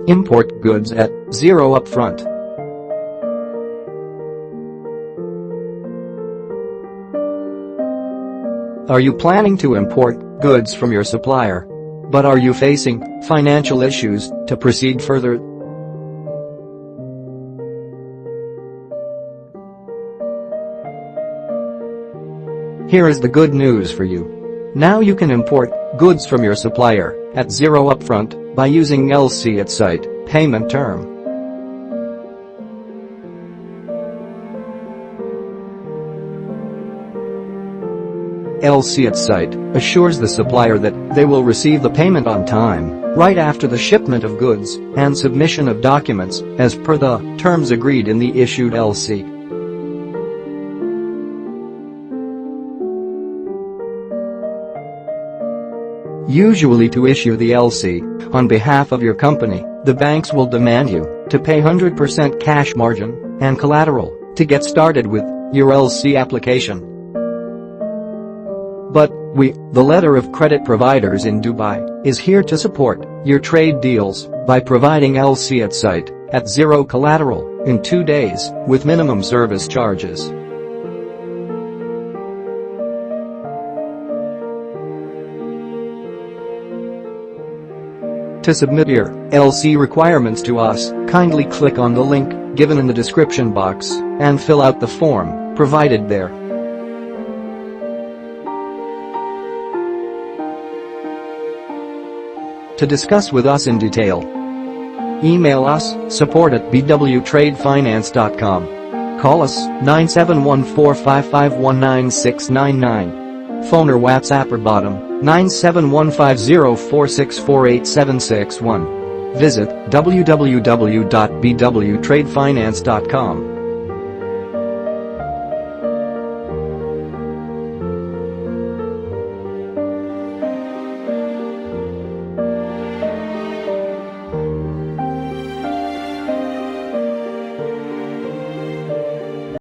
Import goods at zero upfront. Are you planning to import goods from your supplier? But are you facing financial issues to proceed further? Here is the good news for you. Now you can import goods from your supplier at zero upfront by using L.L.C at site payment term. L.L.C at site assures the supplier that they will receive the payment on time, right after the shipment of goods and submission of documents as per the terms agreed in the issued L.L.C. Usually to issue the L.L.C on behalf of your company, the banks will demand you to pay 100% cash margin and collateral to get started with your L.L.C application. But we, the letter of credit providers in Dubai, is here to support your trade deals by providing L.L.C at site at zero collateral in 2 days with minimum service charges. To submit your L.L.C requirements to us, kindly click on the link given in the description box and fill out the form provided there. To discuss with us in detail, email us support@bwtradefinance.com. Call us 971455196999. Phone or WhatsApp or bottom 971504648761. Visit www.bwtradefinance.com.